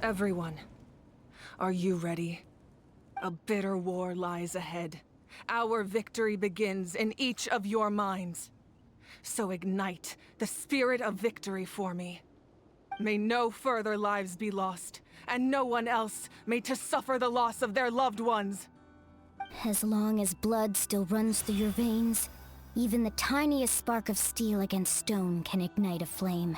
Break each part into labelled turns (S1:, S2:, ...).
S1: Everyone, are you ready? A bitter war lies ahead. Our victory begins in each of your minds. So ignite the spirit of victory for me. May no further lives be lost, and no one else may to suffer the loss of their loved ones.
S2: As long as blood still runs through your veins, even the tiniest spark of steel against stone can ignite a flame.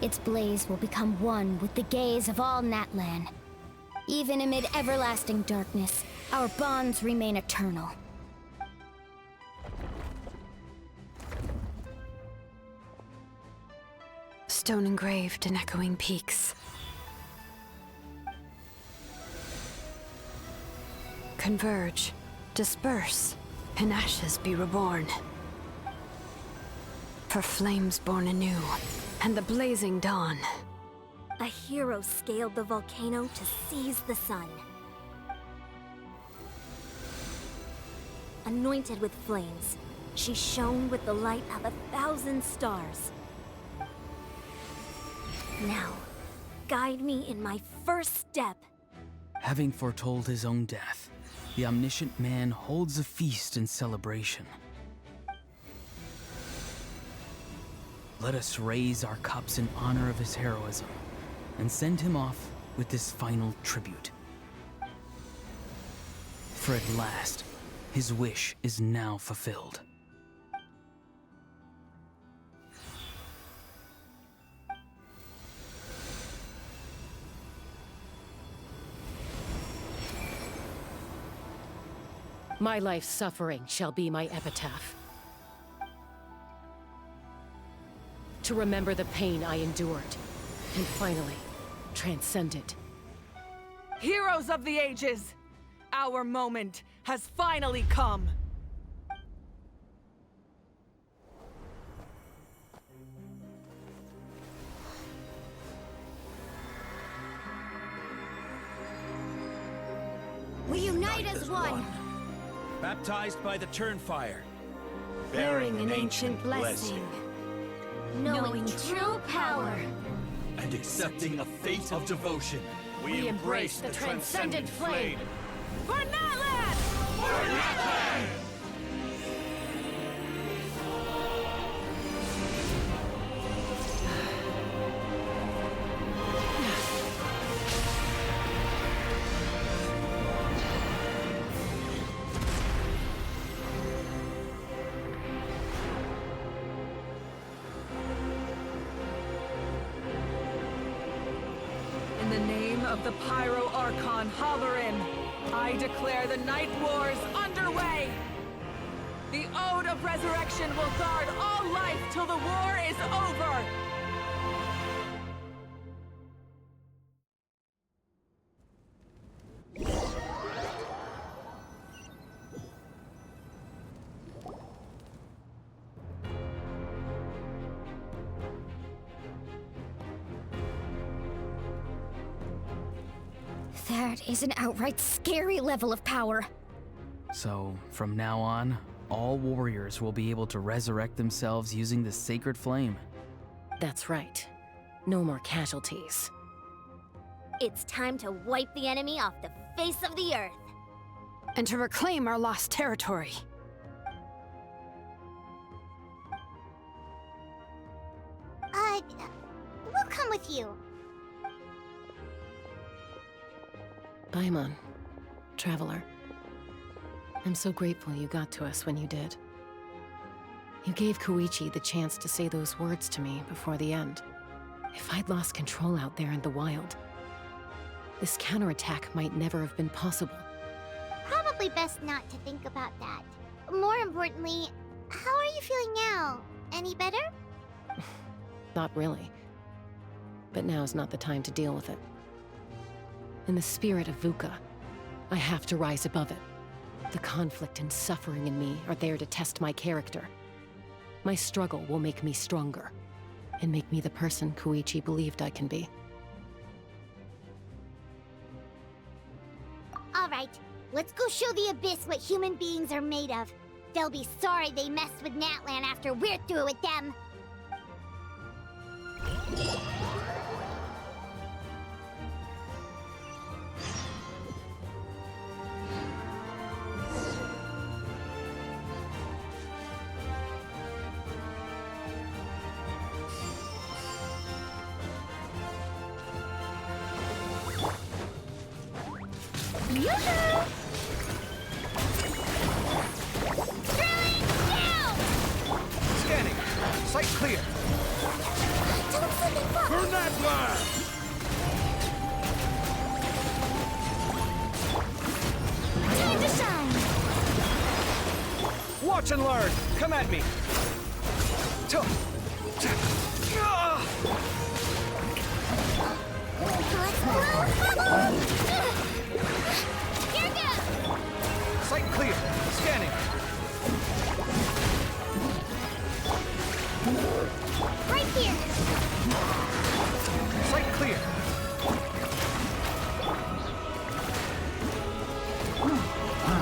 S2: Its blaze will become one with the gaze of all Natlan. Even amid everlasting darkness, our bonds remain eternal.
S3: Stone engraved in echoing peaks. Converge, disperse, in ashes be reborn. For flames born anew, and the blazing dawn.
S2: A hero scaled the volcano to seize the sun. Anointed with flames, she shone with the light of 1,000 stars. Now, guide me in my first step.
S4: Having foretold his own death, the omniscient man holds a feast in celebration. Let us raise our cups in honor of his heroism, and send him off with this final tribute. For at last, his wish is now fulfilled.
S5: My life's suffering shall be my epitaph. To remember the pain I endured, and finally, transcend it.
S1: Heroes of the ages! Our moment has finally come!
S2: We unite as one!
S6: Baptized by the Turnfire.
S3: Bearing an ancient blessing.
S2: Knowing true power.
S6: And accepting a fate of devotion.
S5: We embrace the transcendent flame.
S1: For Natlan!
S6: For Natlan!
S1: In the name of the Pyro Arcon Halloran, I declare the Night Wars underway! The Ode of Resurrection will guard all life till the war is over!
S2: That is an outright scary level of power.
S4: So, from now on, all warriors will be able to resurrect themselves using the sacred flame.
S5: That's right. No more casualties.
S2: It's time to wipe the enemy off the face of the earth.
S3: And to reclaim our lost territory.
S2: We'll come with you.
S5: Paimon, Traveler. I'm so grateful you got to us when you did. You gave Koichi the chance to say those words to me before the end. If I'd lost control out there in the wild, this counterattack might never have been possible.
S7: Probably best not to think about that. More importantly, how are you feeling now? Any better?
S5: Not really. But now's not the time to deal with it. In the spirit of VUCA, I have to rise above it. The conflict and suffering in me are there to test my character. My struggle will make me stronger, and make me the person Koichi believed I can be.
S7: All right, let's go show the Abyss what human beings are made of. They'll be sorry they messed with Natlan after we're through with them. Yoo-hoo! Drilling down!
S8: Scanning. Sight clear.
S6: For Natlan!
S7: Time to shine!
S8: Watch and learn. Come at me.
S7: Here goes!
S8: Sight clear. Scanning.
S7: Right here!
S8: Sight clear.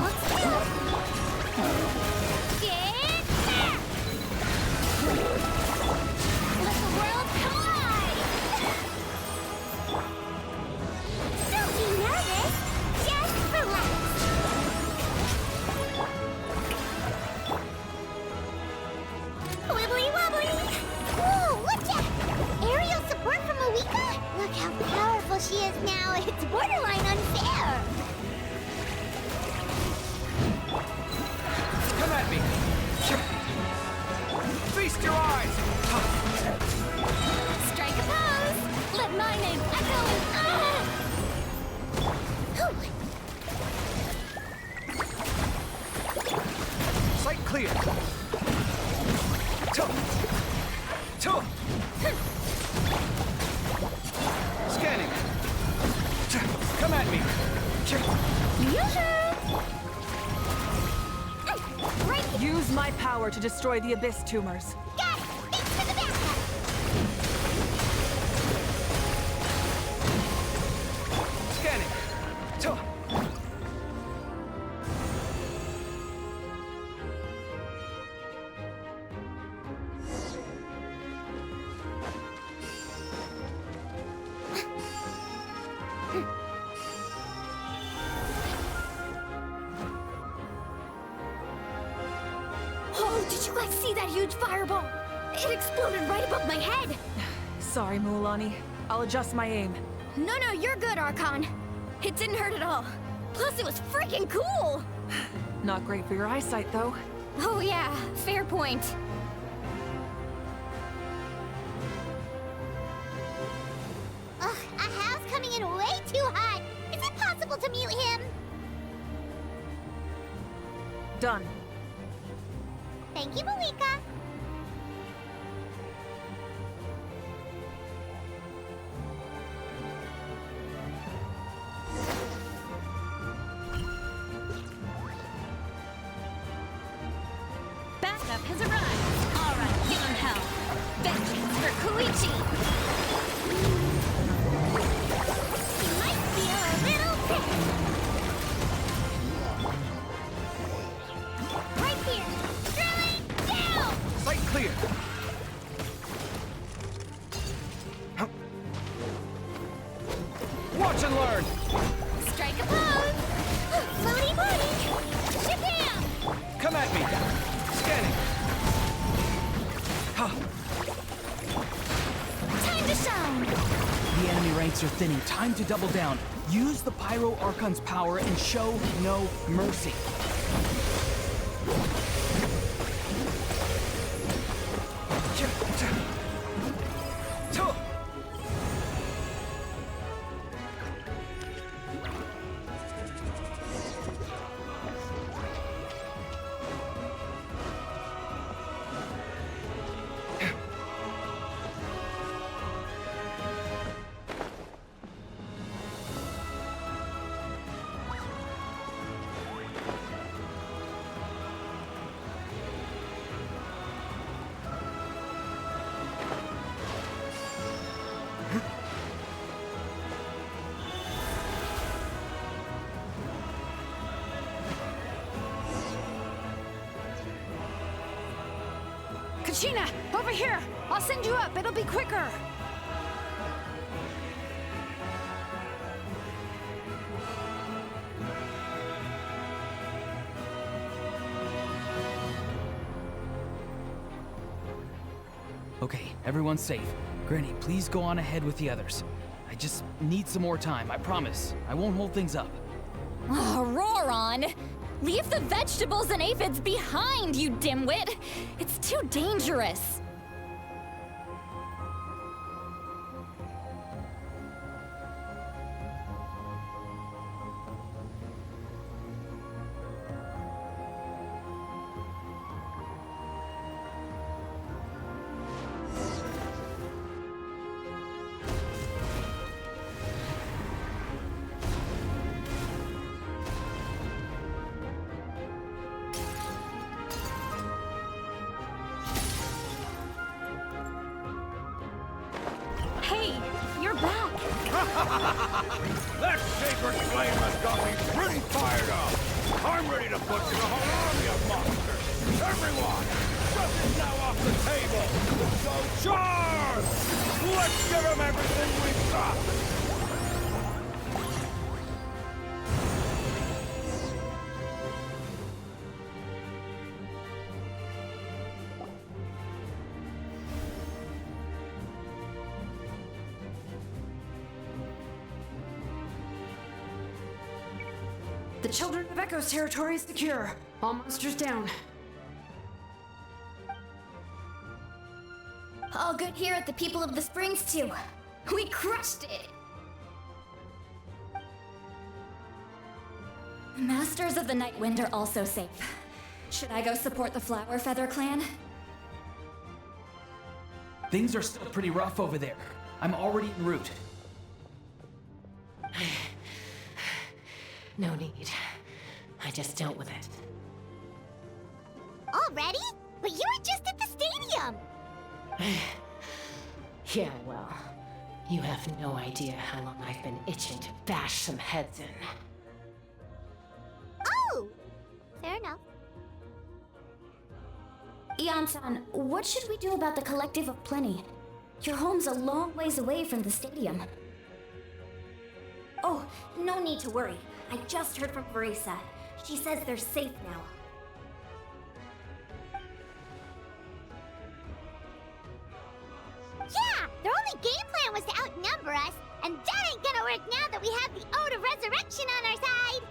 S7: Let's go! Get back! Let the world collide! Don't be nervous! Just relax! Wibbly wobbly! Whoa, look at! Aerial support from Awika? Look how powerful she is now. It's borderline unfair!
S8: Come at me. Feast your eyes.
S7: Strike a pose! Let my name echo in
S8: Sight clear. Scanning. Come at me.
S7: Right here!
S1: Use my power to destroy the Abyss tumors.
S7: Got it! Thanks for the backup!
S8: Scanning.
S2: Oh, did you guys see that huge fireball? It exploded right above my head!
S1: Sorry, Mualani. I'll adjust my aim.
S2: No, you're good, Arcon. It didn't hurt at all. Plus, it was freaking cool!
S1: Not great for your eyesight, though.
S2: Oh yeah, fair point.
S7: Ugh, Ahal's coming in way too hot! Is it possible to mute him?
S1: Done.
S7: Thank you, Malika!
S2: Backup has arrived. All right, give him hell. Vengeance for Koichi.
S7: He might feel a little pissed! Right here! Drilling down!
S8: Sight clear. Watch and learn.
S7: Strike a pose! Floaty booty! Shabam!
S8: Come at me. Scanning.
S7: Time to shine!
S4: The enemy ranks are thinning. Time to double down. Use the Pyro Archon's power and show no mercy.
S3: Kachina, over here! I'll send you up, it'll be quicker!
S4: Okay, everyone's safe. Granny, please go on ahead with the others. I just need some more time, I promise. I won't hold things up.
S2: Oh, roar on! Leave the vegetables and aphids behind, you dimwit! It's too dangerous! Hey, you're back!
S6: That sacred flame has got me pretty fired up! I'm ready to put in a whole army of monsters! Everyone, shut this now off the table! So charge! Let's give them everything we've got!
S3: The Children of Echo's territory is secure. All monsters down.
S2: All good here at the People of the Springs, too. We crushed it! Masters of the Nightwind are also safe. Should I go support the Flower Feather clan?
S4: Things are still pretty rough over there. I'm already en route.
S5: No need. I just dealt with it.
S7: Already? But you were just at the stadium!
S5: Yeah, well, you have no idea how long I've been itching to bash some heads in.
S7: Oh! Fair enough.
S2: Ian-san, what should we do about the Collective of Plenty? Your home's a long ways away from the stadium. Oh, no need to worry. I just heard from Marisa. She says they're safe now.
S7: Yeah! Their only game plan was to outnumber us, and that ain't gonna work now that we have the Ode of Resurrection on our side!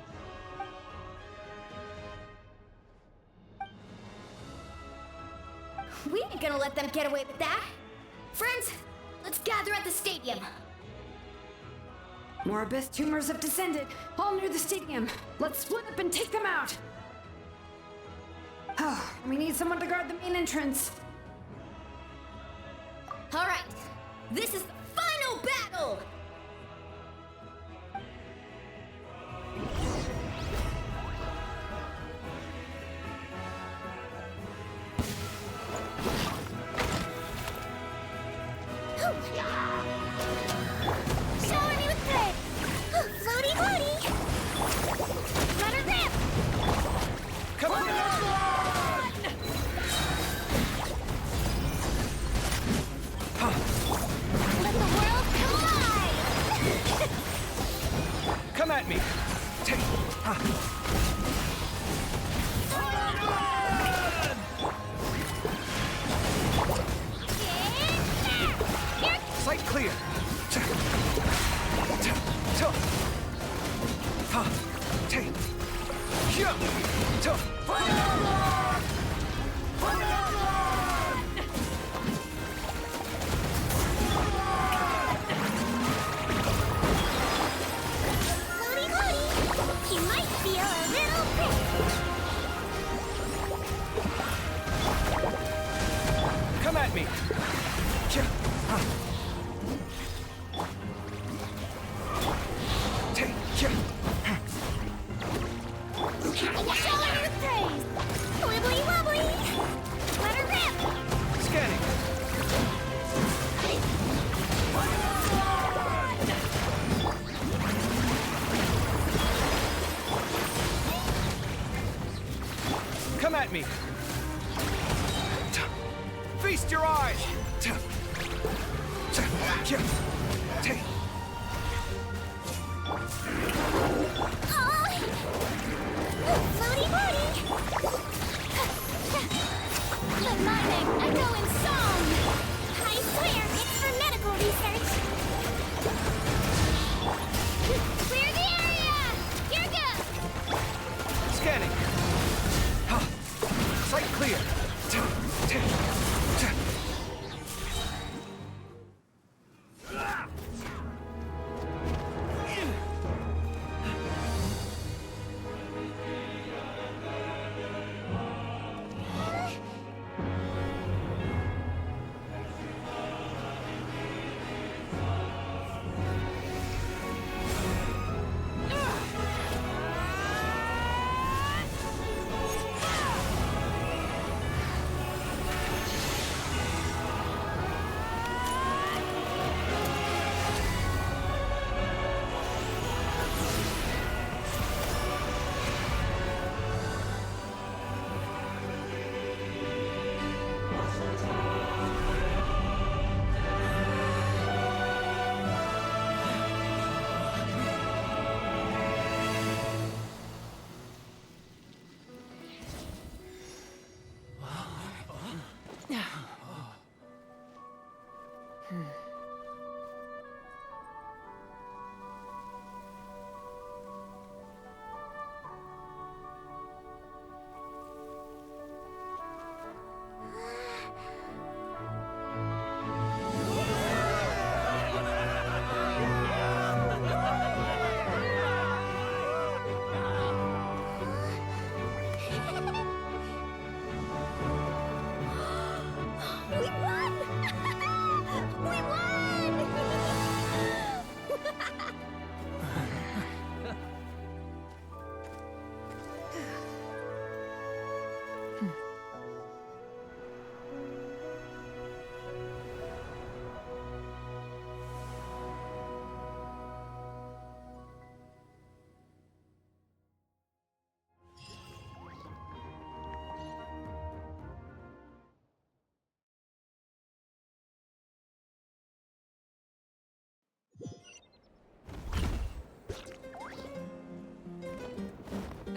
S2: We ain't gonna let them get away with that. Friends, let's gather at the stadium.
S3: More abyss tumors have descended, all near the stadium. Let's split up and take them out. Oh, we need someone to guard the main entrance.
S2: All right, this is the final battle!
S7: Shower me with good! Floaty floaty! Rudder grip!
S8: Come on!
S7: Let the world collide!
S8: Come at me! Sight clear!
S7: Floaty floaty! You might feel a little prick!
S8: Come at me!
S7: Shower me with praise! Wibbly wobbly! Rudder grip!
S8: Scanning! Come at me! Feast your eyes!
S7: Floaty floaty! The mining echo in song! I swear, it's for medical research! Clear the area! Here goes!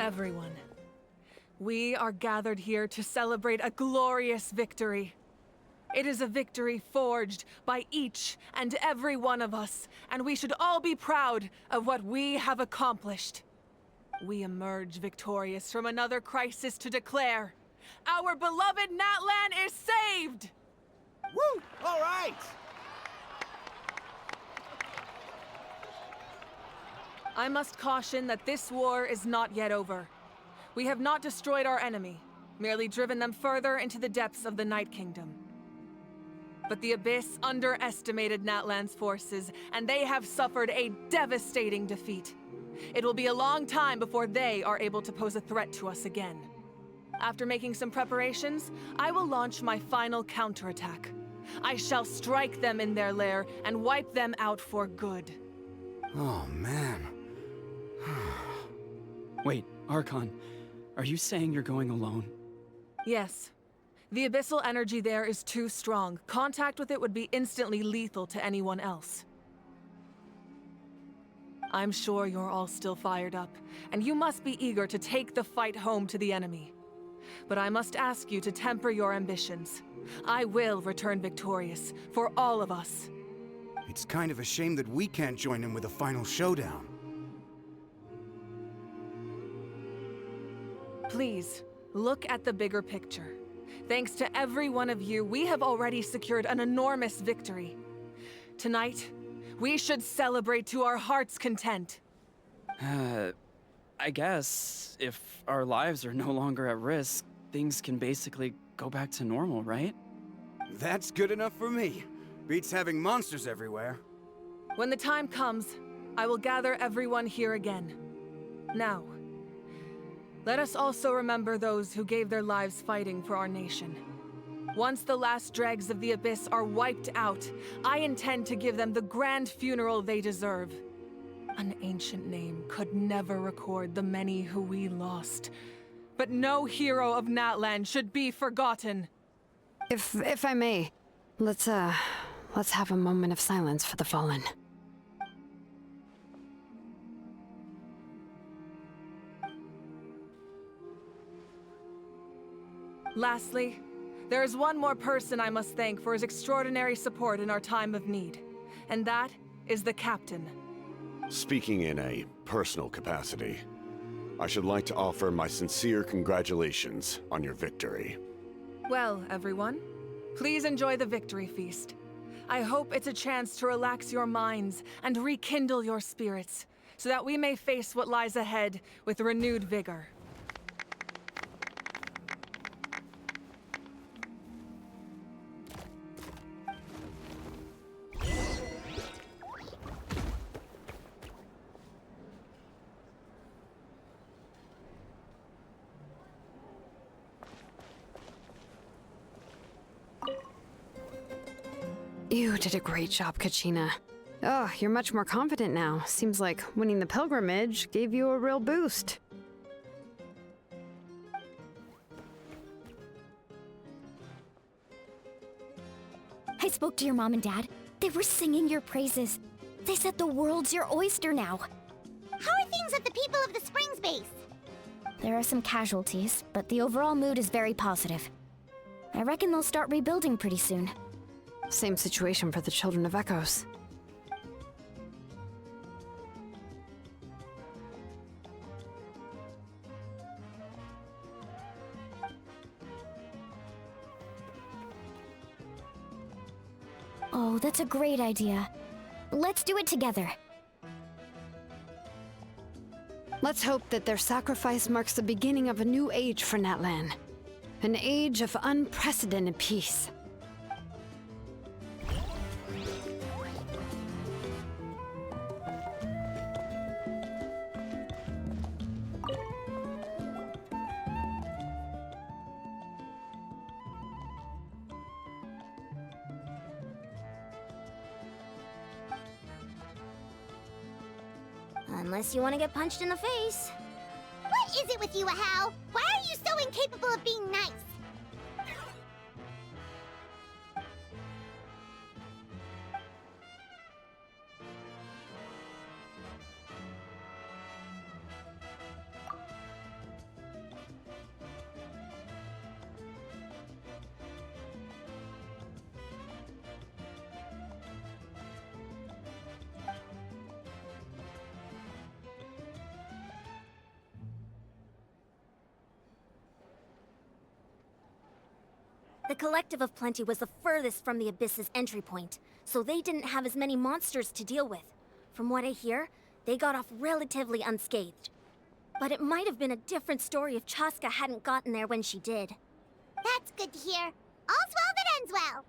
S1: Everyone, we are gathered here to celebrate a glorious victory. It is a victory forged by each and every one of us, and we should all be proud of what we have accomplished. We emerge victorious from another crisis to declare, our beloved Natlan is saved!
S8: Woo! All right!
S1: I must caution that this war is not yet over. We have not destroyed our enemy, merely driven them further into the depths of the Night Kingdom. But the Abyss underestimated Natlan's forces, and they have suffered a devastating defeat. It will be a long time before they are able to pose a threat to us again. After making some preparations, I will launch my final counterattack. I shall strike them in their lair and wipe them out for good.
S9: Oh, man.
S10: Wait, Arcon, are you saying you're going alone?
S1: Yes. The abyssal energy there is too strong. Contact with it would be instantly lethal to anyone else. I'm sure you're all still fired up, and you must be eager to take the fight home to the enemy. But I must ask you to temper your ambitions. I will return victorious, for all of us.
S9: It's kind of a shame that we can't join in with a final showdown.
S1: Please, look at the bigger picture. Thanks to every one of you, we have already secured an enormous victory. Tonight, we should celebrate to our heart's content.
S10: I guess if our lives are no longer at risk, things can basically go back to normal, right?
S9: That's good enough for me. Beats having monsters everywhere.
S1: When the time comes, I will gather everyone here again. Now, let us also remember those who gave their lives fighting for our nation. Once the last dregs of the Abyss are wiped out, I intend to give them the grand funeral they deserve. An ancient name could never record the many who we lost. But no hero of Natlan should be forgotten.
S3: If I may, let's have a moment of silence for the fallen.
S1: Lastly, there is one more person I must thank for his extraordinary support in our time of need, and that is the Captain.
S11: Speaking in a personal capacity, I should like to offer my sincere congratulations on your victory.
S1: Well, everyone, please enjoy the victory feast. I hope it's a chance to relax your minds and rekindle your spirits, so that we may face what lies ahead with renewed vigor.
S3: You did a great job, Kachina. Oh, you're much more confident now. Seems like winning the pilgrimage gave you a real boost.
S2: I spoke to your mom and dad. They were singing your praises. They said the world's your oyster now.
S7: How are things at the People of the Springs base?
S2: There are some casualties, but the overall mood is very positive. I reckon they'll start rebuilding pretty soon.
S3: Same situation for the Children of Echoes.
S2: Oh, that's a great idea. Let's do it together.
S3: Let's hope that their sacrifice marks the beginning of a new age for Natlan. An age of unprecedented peace.
S7: Unless you want to get punched in the face. What is it with you, Ahau? Why are you so incapable of being nice?
S2: The Collective of Plenty was the furthest from the Abyss's entry point, so they didn't have as many monsters to deal with. From what I hear, they got off relatively unscathed. But it might have been a different story if Chaska hadn't gotten there when she did.
S7: That's good to hear. All's well that ends well.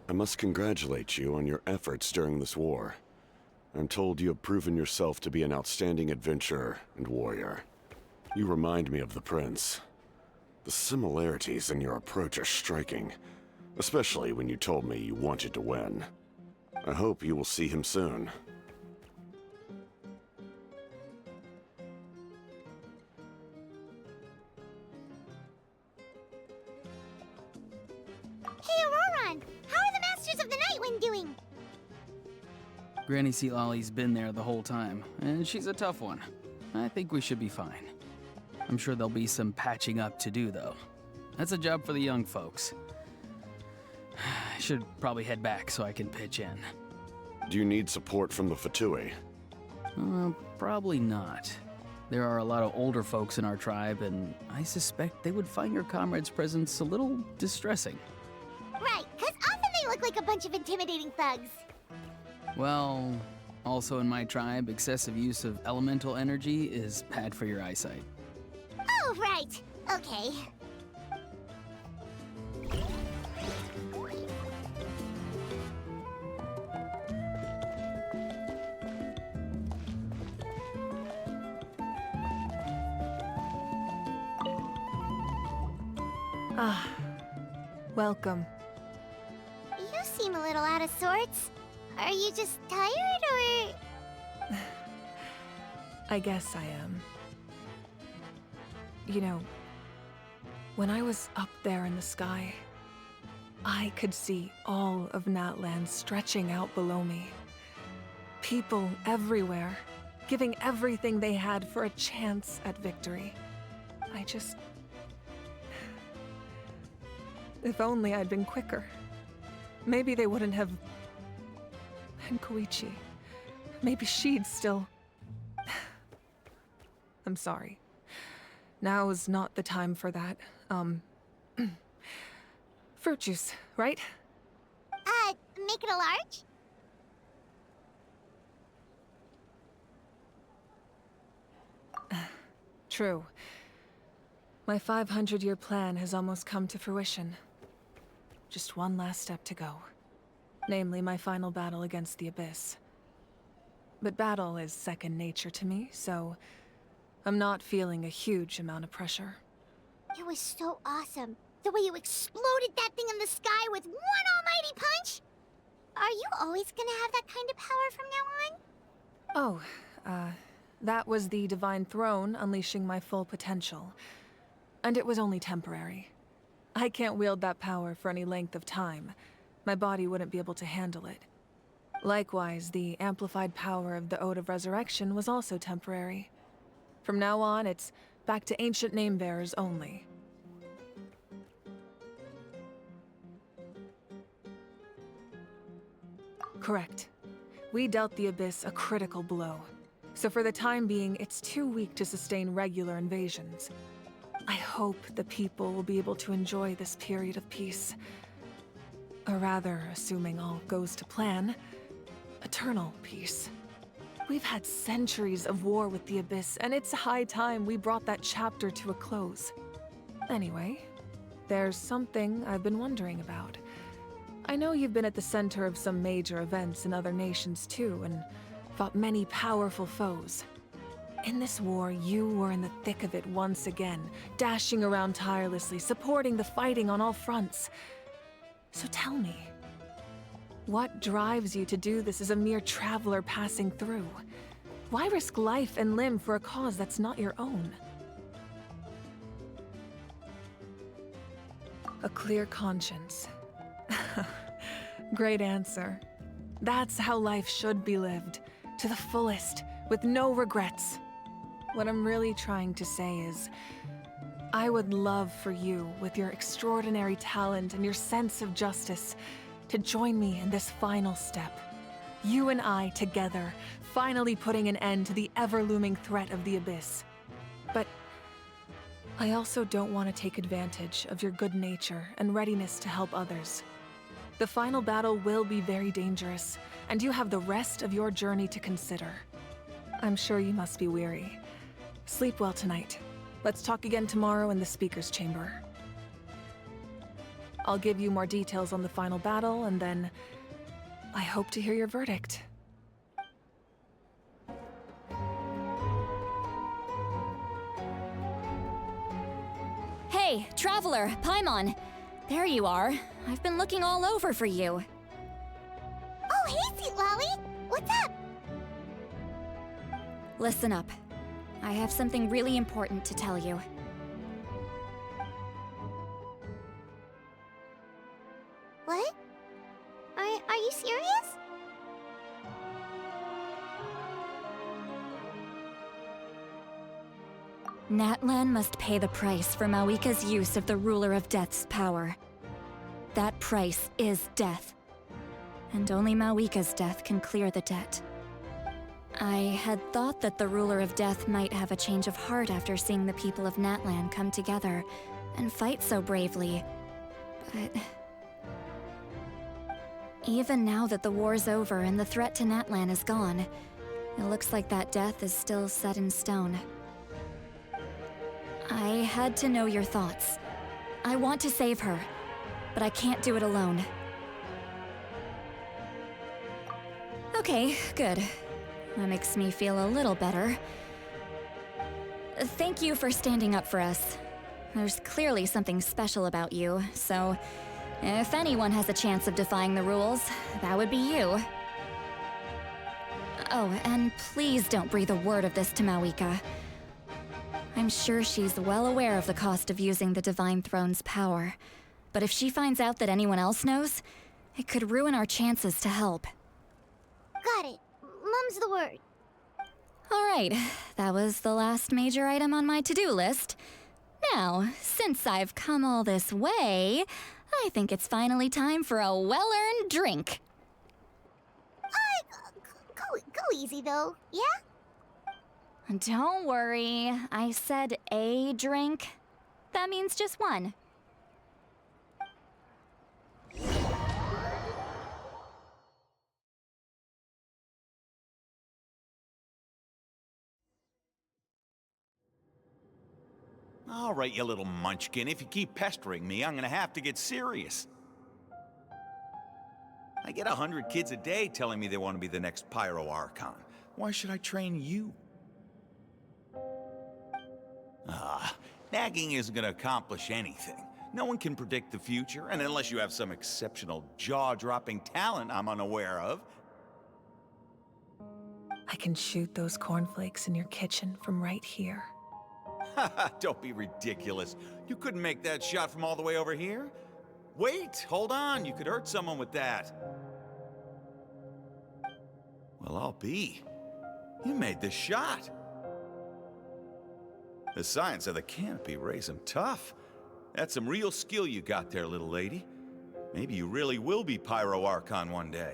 S11: I must congratulate you on your efforts during this war. I'm told you have proven yourself to be an outstanding adventurer and warrior. You remind me of the Prince. The similarities in your approach are striking, especially when you told me you wanted to win. I hope you will see him soon.
S7: Hey, Auroron! How are the Masters of the Nightwind doing?
S4: Granny Sea Lolly's been there the whole time, and she's a tough one. I think we should be fine. I'm sure there'll be some patching up to do, though. That's a job for the young folks. I should probably head back so I can pitch in.
S11: Do you need support from the Fatui?
S4: Probably not. There are a lot of older folks in our tribe, and I suspect they would find your comrade's presence a little distressing.
S7: Right, because often they look like a bunch of intimidating thugs.
S4: Well, also in my tribe, excessive use of elemental energy is bad for your eyesight.
S7: Oh, right. Okay.
S1: Ah, welcome.
S7: You seem a little out of sorts. Are you just tired, or...?
S1: I guess I am. You know, when I was up there in the sky, I could see all of Natlan stretching out below me. People everywhere, giving everything they had for a chance at victory. I just... If only I'd been quicker. Maybe they wouldn't have... And Koichi. Maybe she'd still... I'm sorry. Now is not the time for that. Fruit juice, right?
S7: Make it a large?
S1: True. My 500-year plan has almost come to fruition. Just one last step to go. Namely, my final battle against the Abyss. But battle is second nature to me, so I'm not feeling a huge amount of pressure.
S7: It was so awesome. The way you exploded that thing in the sky with one almighty punch! Are you always gonna have that kind of power from now on?
S1: Oh, that was the Divine Throne unleashing my full potential. And it was only temporary. I can't wield that power for any length of time. My body wouldn't be able to handle it. Likewise, the amplified power of the Ode of Resurrection was also temporary. From now on, it's back to ancient name-bearers only. Correct. We dealt the Abyss a critical blow. So for the time being, it's too weak to sustain regular invasions. I hope the people will be able to enjoy this period of peace. Or rather, assuming all goes to plan, eternal peace. We've had centuries of war with the Abyss, and it's high time we brought that chapter to a close. Anyway, there's something I've been wondering about. I know you've been at the center of some major events in other nations too, and fought many powerful foes. In this war, you were in the thick of it once again, dashing around tirelessly, supporting the fighting on all fronts. So tell me, what drives you to do this as a mere traveler passing through? Why risk life and limb for a cause that's not your own? A clear conscience. Great answer. That's how life should be lived, to the fullest, with no regrets. What I'm really trying to say is, I would love for you, with your extraordinary talent and your sense of justice, to join me in this final step. You and I together, finally putting an end to the ever-looming threat of the Abyss. But I also don't want to take advantage of your good nature and readiness to help others. The final battle will be very dangerous, and you have the rest of your journey to consider. I'm sure you must be weary. Sleep well tonight. Let's talk again tomorrow in the speaker's chamber. I'll give you more details on the final battle, and then I hope to hear your verdict.
S2: Hey, Traveler, Paimon. There you are. I've been looking all over for you.
S7: Oh, hey, Sweet Lolly! What's up?
S2: Listen up. I have something really important to tell you.
S7: What? Are you serious?
S2: Natlan must pay the price for Mawika's use of the Ruler of Death's power. That price is death. And only Mawika's death can clear the debt. I had thought that the Ruler of Death might have a change of heart after seeing the people of Natlan come together and fight so bravely, but even now that the war's over and the threat to Natlan is gone, it looks like that death is still set in stone. I had to know your thoughts. I want to save her, but I can't do it alone. Okay, good. That makes me feel a little better. Thank you for standing up for us. There's clearly something special about you, so if anyone has a chance of defying the rules, that would be you. Oh, and please don't breathe a word of this to Mawika. I'm sure she's well aware of the cost of using the Divine Throne's power, but if she finds out that anyone else knows, it could ruin our chances to help.
S7: Got it. Mum's the word.
S2: Alright, that was the last major item on my to-do list. Now, since I've come all this way, I think it's finally time for a well-earned drink.
S7: Go easy though, yeah?
S2: Don't worry, I said a drink. That means just one.
S6: All right, you little munchkin. If you keep pestering me, I'm gonna have to get serious. I get 100 kids a day telling me they want to be the next Pyro Archon. Why should I train you? Nagging isn't gonna accomplish anything. No one can predict the future, and unless you have some exceptional jaw-dropping talent I'm unaware of.
S1: I can shoot those cornflakes in your kitchen from right here.
S6: Don't be ridiculous. You couldn't make that shot from all the way over here? Wait, hold on. You could hurt someone with that. Well, I'll be. You made the shot. The science of the canopy raised him tough. That's some real skill you got there, little lady. Maybe you really will be Pyro Archon one day.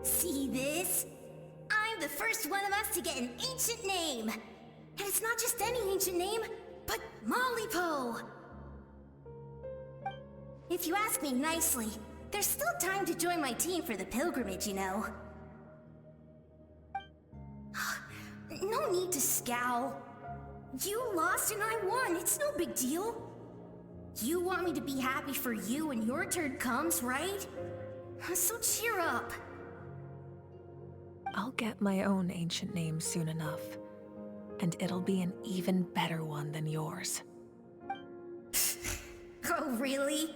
S12: See this? I'm the first one of us to get an ancient name. And it's not just any ancient name, but Mollypo. If you ask me nicely, there's still time to join my team for the pilgrimage, you know. No need to scowl. You lost and I won, it's no big deal. You want me to be happy for you when your turn comes, right? So cheer up.
S1: I'll get my own ancient name soon enough, and it'll be an even better one than yours.
S12: Oh, really?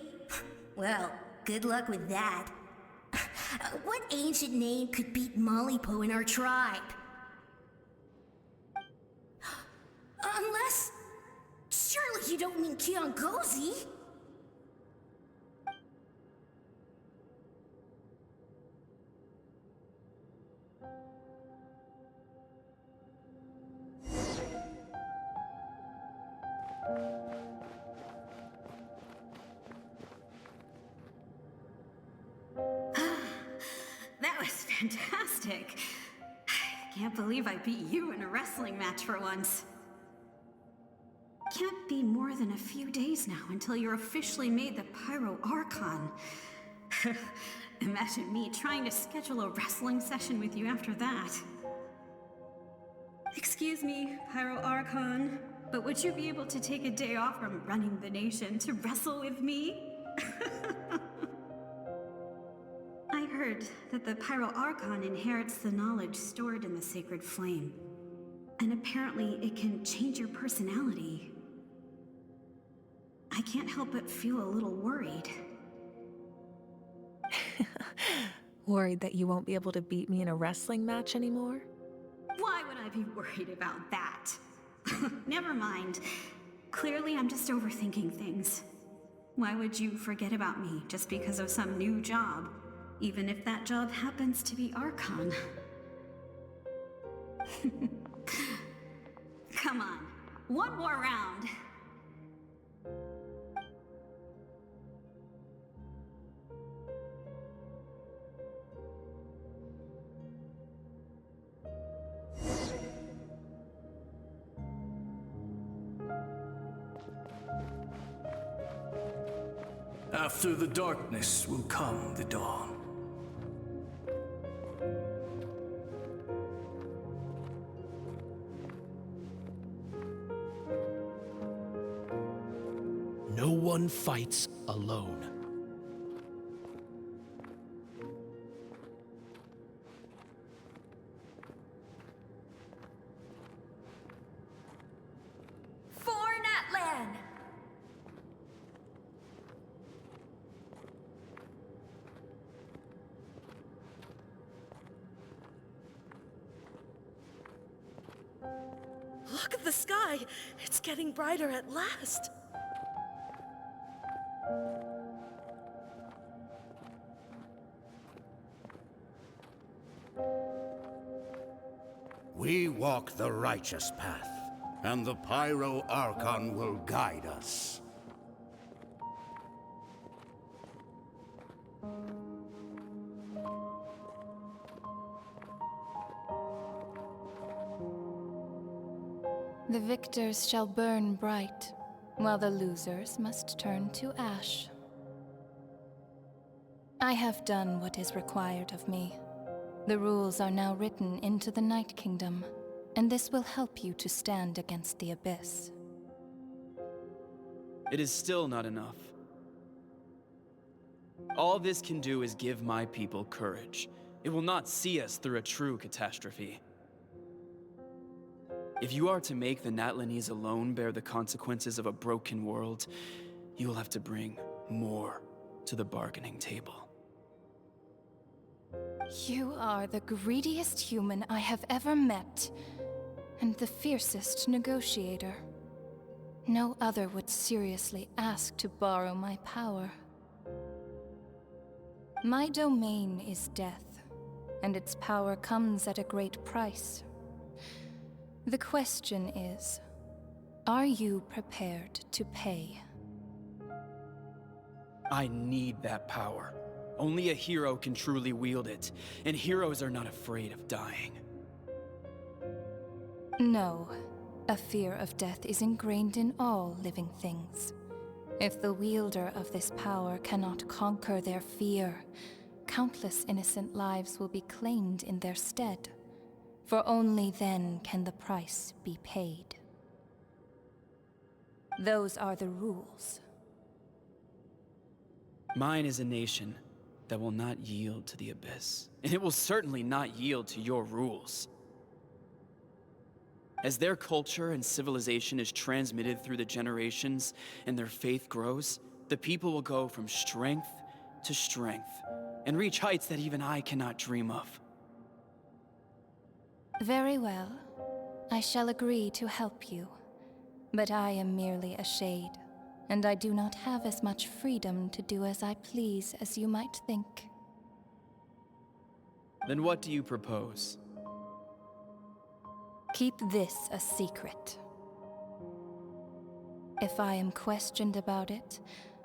S12: Well, good luck with that. What ancient name could beat Mollypo in our tribe? Unless... surely you don't mean Kiangozi?
S13: That was fantastic. Can't believe I beat you in a wrestling match for once. Can't be more than a few days now until you're officially made the Pyro Archon. Imagine me trying to schedule a wrestling session with you after that. Excuse me, Pyro Archon, but would you be able to take a day off from running the nation to wrestle with me? I heard that the Pyro Archon inherits the knowledge stored in the sacred flame. And apparently it can change your personality. I can't help but feel a little worried.
S1: Worried that you won't be able to beat me in a wrestling match anymore?
S13: Why would I be worried about that? Never mind. Clearly I'm just overthinking things. Why would you forget about me just because of some new job? Even if that job happens to be Arcon. Come on, one more round.
S6: After the darkness will come the dawn. No one fights alone.
S12: For Natlan!
S14: Look at the sky! It's getting brighter at last!
S6: We walk the righteous path, and the Pyro Archon will guide us.
S15: The victors shall burn bright, while the losers must turn to ash. I have done what is required of me. The rules are now written into the Night Kingdom, and this will help you to stand against the Abyss.
S10: It is still not enough. All this can do is give my people courage. It will not see us through a true catastrophe. If you are to make the Natlanese alone bear the consequences of a broken world, you will have to bring more to the bargaining table.
S15: You are the greediest human I have ever met, and the fiercest negotiator. No other would seriously ask to borrow my power. My domain is death, and its power comes at a great price. The question is, are you prepared to pay?
S10: I need that power. Only a hero can truly wield it, and heroes are not afraid of dying.
S15: No, a fear of death is ingrained in all living things. If the wielder of this power cannot conquer their fear, countless innocent lives will be claimed in their stead. For only then can the price be paid. Those are the rules.
S10: Mine is a nation, that will not yield to the Abyss. And it will certainly not yield to your rules. As their culture and civilization is transmitted through the generations and their faith grows, the people will go from strength to strength and reach heights that even I cannot dream of.
S15: Very well. I shall agree to help you. But I am merely a shade, and I do not have as much freedom to do as I please as you might think.
S10: Then what do you propose?
S15: Keep this a secret. If I am questioned about it,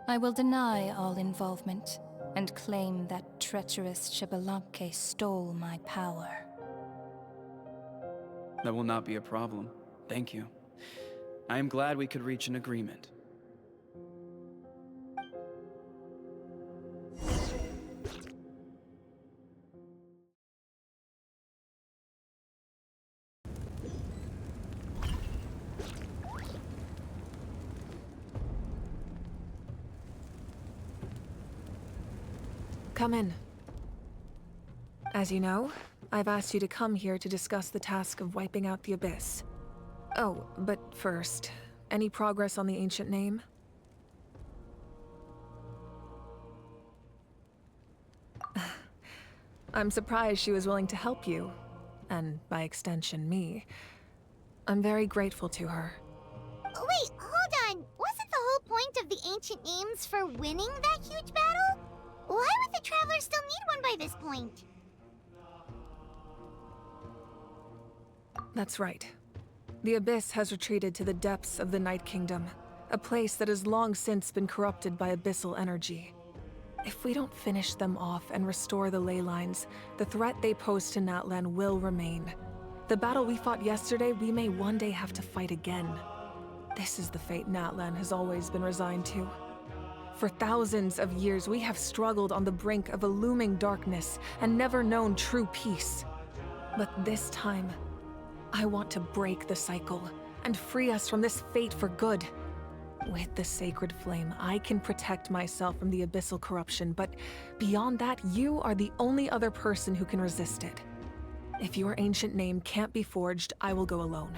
S15: I will deny all involvement and claim that treacherous Xbalanque stole my power.
S10: That will not be a problem. Thank you. I am glad we could reach an agreement.
S1: Come in. As you know, I've asked you to come here to discuss the task of wiping out the Abyss. Oh, but first, any progress on the ancient name? I'm surprised she was willing to help you, and by extension, me. I'm very grateful to her.
S7: Wait, hold on. Wasn't the whole point of the ancient names for winning that huge battle? Why would the Travelers still need one by this point?
S1: That's right. The Abyss has retreated to the depths of the Night Kingdom, a place that has long since been corrupted by abyssal energy. If we don't finish them off and restore the ley lines, the threat they pose to Natlan will remain. The battle we fought yesterday, we may one day have to fight again. This is the fate Natlan has always been resigned to. For thousands of years, we have struggled on the brink of a looming darkness and never known true peace. But this time, I want to break the cycle and free us from this fate for good. With the sacred flame, I can protect myself from the abyssal corruption, but beyond that, you are the only other person who can resist it. If your ancient name can't be forged, I will go alone.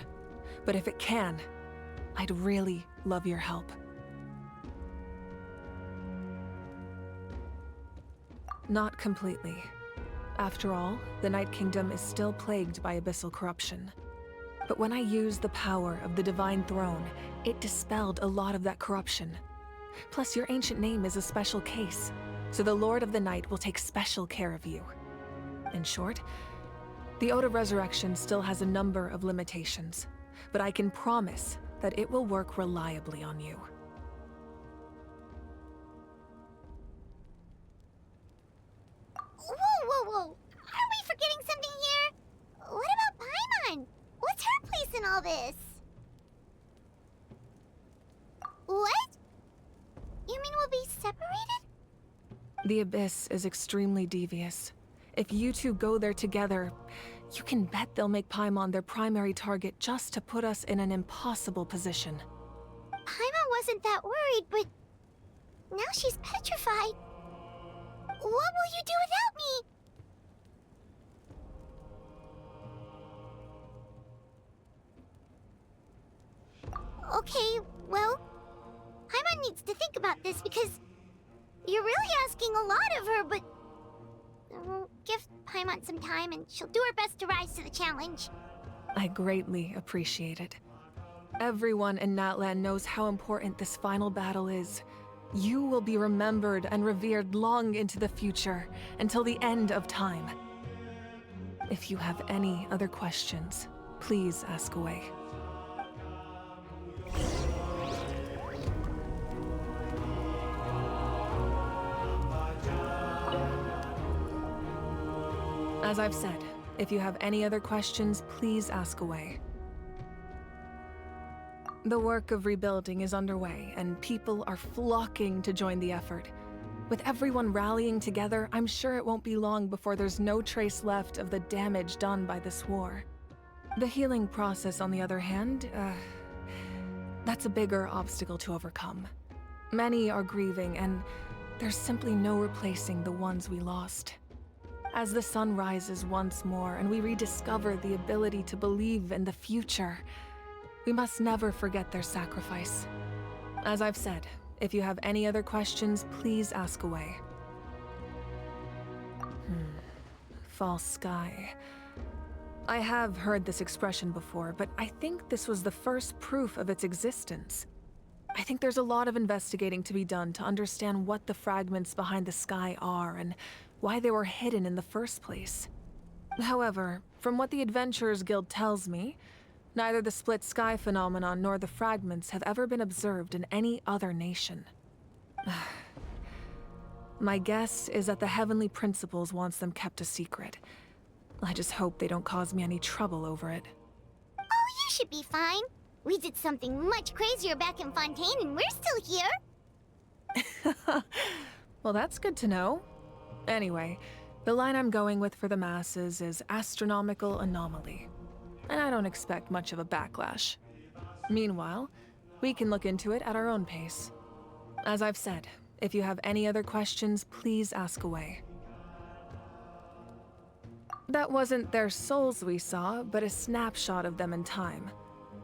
S1: But if it can, I'd really love your help. Not completely. After all, the Night Kingdom is still plagued by abyssal corruption. But when I used the power of the Divine Throne, it dispelled a lot of that corruption. Plus, your ancient name is a special case, so the Lord of the Night will take special care of you. In short, the Ode of Resurrection still has a number of limitations, but I can promise that it will work reliably on you.
S7: Whoa! Are we forgetting something here? What about Paimon? What's her place in all this? What? You mean we'll be separated?
S1: The Abyss is extremely devious. If you two go there together, you can bet they'll make Paimon their primary target just to put us in an impossible position.
S7: Paimon wasn't that worried, but now she's petrified. What will you do without me? Okay, well, Paimon needs to think about this because you're really asking a lot of her, but give Paimon some time and she'll do her best to rise to the challenge.
S1: I greatly appreciate it. Everyone in Natlan knows how important this final battle is. You will be remembered and revered long into the future, until the end of time. If you have any other questions, please ask away. As I've said, if you have any other questions, please ask away. The work of rebuilding is underway, and people are flocking to join the effort. With everyone rallying together, I'm sure it won't be long before there's no trace left of the damage done by this war. The healing process, on the other hand, that's a bigger obstacle to overcome. Many are grieving, and there's simply no replacing the ones we lost. As the sun rises once more and we rediscover the ability to believe in the future, we must never forget their sacrifice. As I've said, if you have any other questions, please ask away. False sky. I have heard this expression before, but I think this was the first proof of its existence. I think there's a lot of investigating to be done to understand what the fragments behind the sky are and why they were hidden in the first place. However, from what the Adventurers Guild tells me, neither the split sky phenomenon nor the fragments have ever been observed in any other nation. My guess is that the Heavenly Principles wants them kept a secret. I just hope they don't cause me any trouble over it.
S7: Oh, you should be fine. We did something much crazier back in Fontaine and we're still here.
S1: Well, that's good to know. Anyway, the line I'm going with for the masses is astronomical anomaly. And I don't expect much of a backlash. Meanwhile, we can look into it at our own pace. As I've said, if you have any other questions, please ask away. That wasn't their souls we saw, but a snapshot of them in time.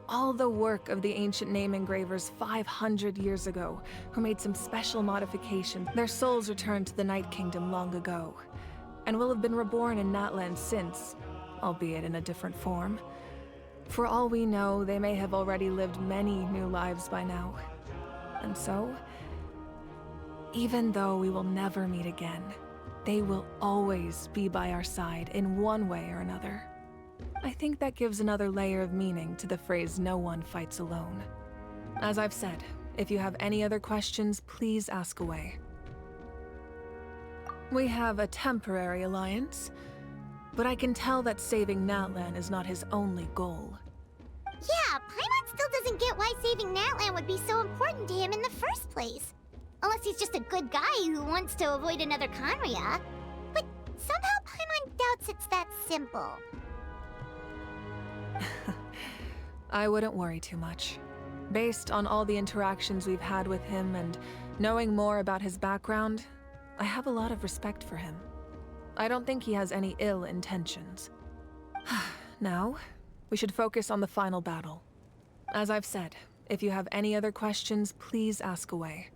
S1: All the work of the ancient name engravers 500 years ago, who made some special modifications. Their souls returned to the Night Kingdom long ago, and will have been reborn in Natlan since, albeit in a different form. For all we know, they may have already lived many new lives by now. And so, even though we will never meet again, they will always be by our side in one way or another. I think that gives another layer of meaning to the phrase "no one fights alone." As I've said, if you have any other questions, please ask away. We have a temporary alliance, but I can tell that saving Natlan is not his only goal.
S7: Yeah, Paimon still doesn't get why saving Natlan would be so important to him in the first place. Unless he's just a good guy who wants to avoid another Conria. But somehow Paimon doubts it's that simple.
S1: I wouldn't worry too much. Based on all the interactions we've had with him and knowing more about his background, I have a lot of respect for him. I don't think he has any ill intentions. Now, we should focus on the final battle. As I've said, if you have any other questions, please ask away.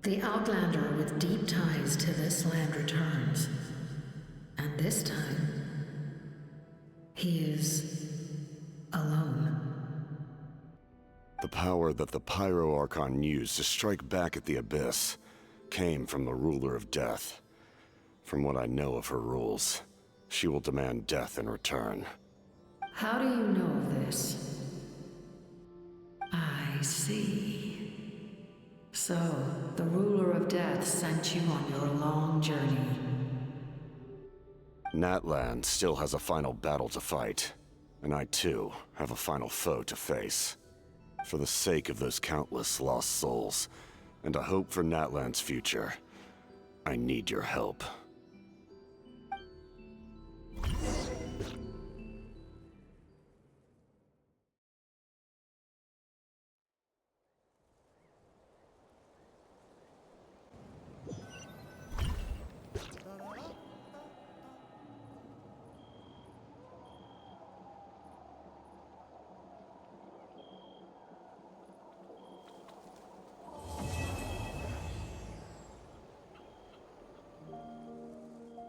S16: The Outlander with deep ties to this land returns. And this time, he is alone.
S11: The power that the Pyro Arcon used to strike back at the Abyss came from the Ruler of Death. From what I know of her rules, she will demand death in return.
S16: How do you know of this? I see. So, the Ruler of Death sent you on your long journey.
S11: Natlan still has a final battle to fight, and I too have a final foe to face. For the sake of those countless lost souls, and a hope for Natlan's future, I need your help.